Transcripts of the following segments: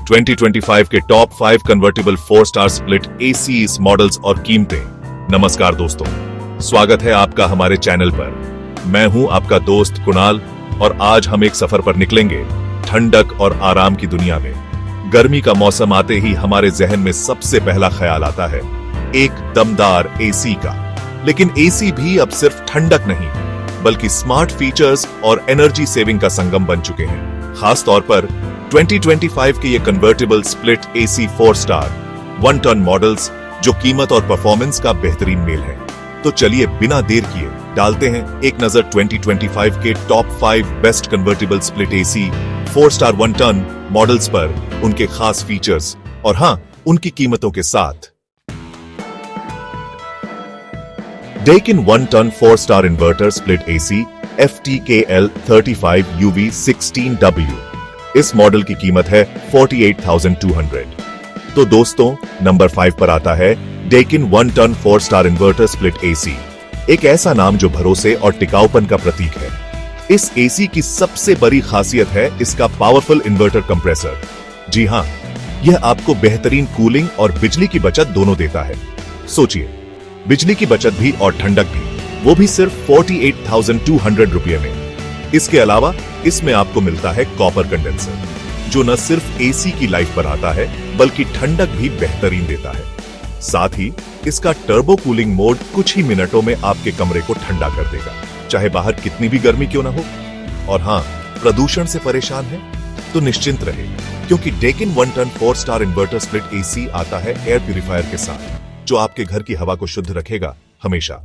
2025 के top 5 convertible 4 star split AC models और कीमतें। नमस्कार दोस्तों, स्वागत है आपका हमारे चैनल पर। मैं हूं आपका दोस्त कुणाल और आज हम एक सफर पर निकलेंगे ठंडक और आराम की दुनिया में। गर्मी का मौसम आते ही हमारे जहन में सबसे पहला ख्याल आता है एक दमदार एसी का। लेकिन एसी भी अब सिर्फ ठंडक नहीं बल्कि स्मार्ट फीचर्स और एनर्जी सेविंग का संगम बन चुके हैं। खास तौर पर 2025 के ये convertible split AC 4 star 1 ton models जो कीमत और परफॉर्मेंस का बेहतरीन मेल है। तो चलिए बिना देर किए डालते हैं एक नजर 2025 के top 5 best convertible split AC 4 star 1 ton models पर, उनके खास फीचर्स और हां, उनकी कीमतों के साथ। Daikin 1 ton 4 star inverter split AC FTKL 35 UV 16W। इस मॉडल की कीमत है 48,200। तो दोस्तों, नंबर 5 पर आता है Daikin 1 ton 4 star inverter split AC। एक ऐसा नाम जो भरोसे और टिकाऊपन का प्रतीक है। इस एसी की सबसे बड़ी खासियत है इसका पावरफुल इन्वर्टर कंप्रेसर। जी हां, यह आपको बेहतरीन कूलिंग और बिजली की बचत दोनों देता है। सोचिए, बिजली की बचत भी और ठंडक भी, वो भी सिर्फ 48,200 रुपये में। इसके अलावा इसमें आपको मिलता है कॉपर कंडेंसर, जो न सिर्फ एसी की लाइफ बढ़ाता है बल्कि ठंडक भी बेहतरीन देता है। साथ ही इसका टर्बो कूलिंग मोड कुछ ही मिनटों में आपके कमरे को ठंडा कर देगा, चाहे बाहर कितनी भी गर्मी क्यों ना हो। और हां, प्रदूषण से परेशान है तो निश्चिंत रहे, क्योंकि Daikin 1 ton 4 star inverter split AC आता है एयर प्यूरिफायर के साथ, जो आपके घर की हवा को शुद्ध रखेगा हमेशा।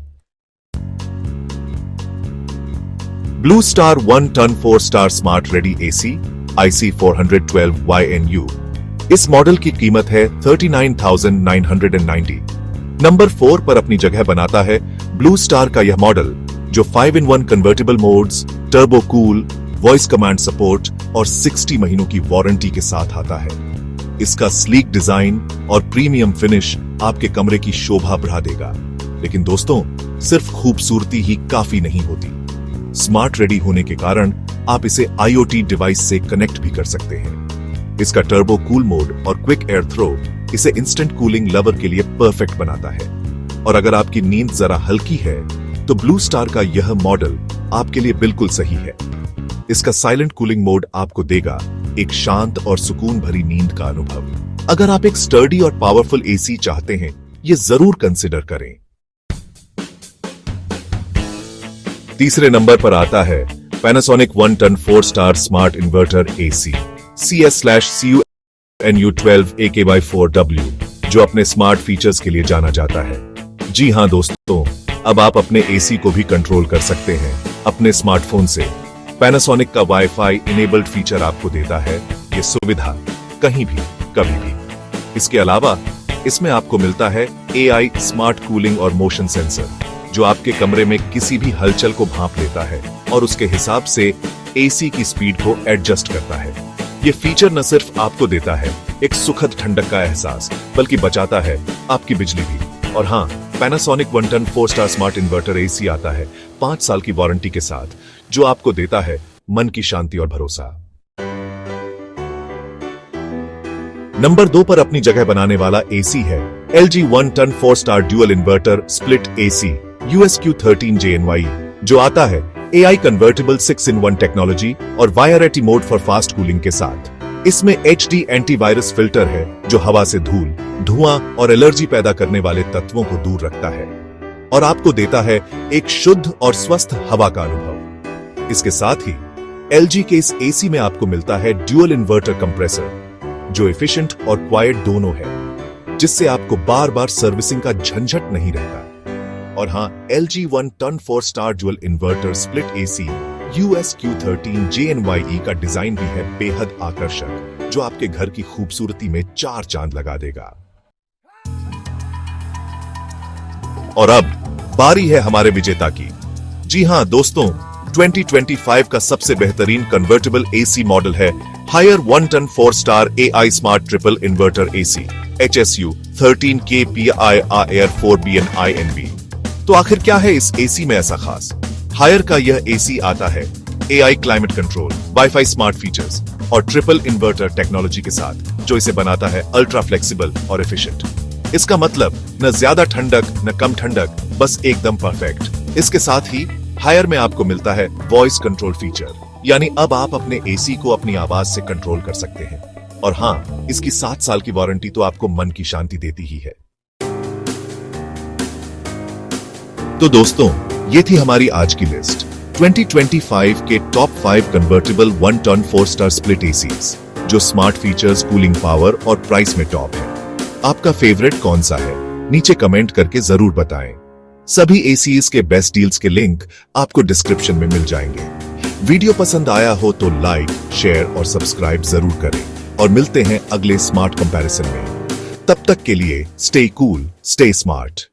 Blue star 1 ton 4 star smart ready AC IC 412YNU। इस मॉडल की कीमत है 39,990। नंबर 4 पर अपनी जगह बनाता है ब्लू स्टार का यह मॉडल, जो 5-in-1 convertible modes, turbo cool, voice command support और 60 महीनों की वारंटी के साथ आता है। इसका स्लीक डिजाइन और प्रीमियम फिनिश आपके कमरे की शोभा बढ़ा देगा। लेकिन दोस्तों, सिर्फ खूबसूरती ही काफी नहीं होती। स्मार्ट रेडी होने के कारण आप इसे IoT डिवाइस से कनेक्ट भी कर सकते हैं। इसका टर्बो कूल मोड और क्विक एयर थ्रो इसे इंस्टेंट कूलिंग लवर के लिए परफेक्ट बनाता है। और अगर आपकी नींद जरा हल्की है तो ब्लू स्टार का यह मॉडल आपके लिए बिल्कुल सही है। इसका साइलेंट कूलिंग मोड आपको देगा एक शांत और सुकून भरी नींद का अनुभव। अगर आप एक स्टर्डी और पावरफुल एसी चाहते हैं, ये जरूर कंसिडर करें। तीसरे नंबर पर आता है Panasonic 1 ton 4 star smart inverter AC CS/CU-NU12 AK/4W, जो अपने स्मार्ट फीचर्स के लिए जाना जाता है। जी हां दोस्तों, अब आप अपने एसी को भी कंट्रोल कर सकते हैं अपने स्मार्टफोन से। Panasonic का वाईफाई इनेबल्ड फीचर आपको देता है ये सुविधा कहीं भी कभी भी। इसके अलावा इसमें आपको मिलता है AI स्मार्ट कूलिंग और मोशन सेंसर, जो आपके कमरे में किसी भी हलचल को भांप लेता है और उसके हिसाब से एसी की स्पीड को एडजस्ट करता है। ये फीचर न सिर्फ आपको देता है एक सुखद ठंडक का एहसास, बल्कि बचाता है आपकी बिजली भी। और हां, Panasonic 1 ton 4 star smart inverter AC आता है 5 साल की वारंटी के साथ, जो आपको देता है मन की शांति और भरोसा। नंबर 2 पर अपनी जगह बनाने वाला एसी है LG 1 ton 4 star dual inverter split AC USQ13JNY, जो आता है AI कन्वर्टेबल 6-in-1 टेक्नोलॉजी और वायरेटी मोड फॉर फास्ट कूलिंग के साथ। इसमें HD एंटीवायरस फिल्टर है, जो हवा से धूल, धुआं और एलर्जी पैदा करने वाले तत्वों को दूर रखता है और आपको देता है एक शुद्ध और स्वस्थ हवा का अनुभव। इसके साथ ही LG के इस एसी में आपको मिलता है ड्यूअल इन्वर्टर कंप्रेसर, जो एफिशिएंट और क्वाइट दोनों है, जिससे आपको बार बार सर्विसिंग का झंझट नहीं रहता। और हां, LG 1 ton 4 star dual inverter split AC USQ13JNYE का डिजाइन भी है बेहद आकर्षक, जो आपके घर की खूबसूरती में 4 चांद लगा देगा। और अब बारी है हमारे विजेता की। जी हां दोस्तों, 2025 का सबसे बेहतरीन कन्वर्टेबल एसी मॉडल है Haier 1 ton 4 star AI smart triple inverter AC HSU 13KPIR 4BNINV। तो आखिर क्या है इस एसी में ऐसा खास? हायर का यह एसी आता है AI climate control, wifi smart features और ट्रिपल इन्वर्टर टेक्नोलॉजी के साथ, जो इसे बनाता है अल्ट्रा फ्लेक्सिबल और एफिशिएंट। इसका मतलब न ज्यादा ठंडक न कम ठंडक, बस एकदम परफेक्ट। इसके साथ ही हायर में आपको मिलता है वॉइस कंट्रोल फीचर, यानी अब आप अपने एसी को अपनी आवाज से कंट्रोल कर सकते हैं। और हाँ, इसकी 7 साल की वारंटी तो आपको मन की शांति देती ही है। तो दोस्तों, ये थी हमारी आज की लिस्ट 2025 के top 5 convertible 1 ton 4 star split ACs, जो स्मार्ट फीचर्स, कूलिंग पावर और प्राइस में टॉप है। आपका फेवरेट कौन सा है? नीचे कमेंट करके जरूर बताएं। सभी एसीज के बेस्ट डील्स के लिंक आपको डिस्क्रिप्शन में मिल जाएंगे। वीडियो पसंद आया हो तो लाइक, शेयर और सब्सक्राइब जरूर करें और मिलते हैं अगले स्मार्ट कंपैरिजन में। तब तक के लिए स्टे कूल, स्टे स्मार्ट।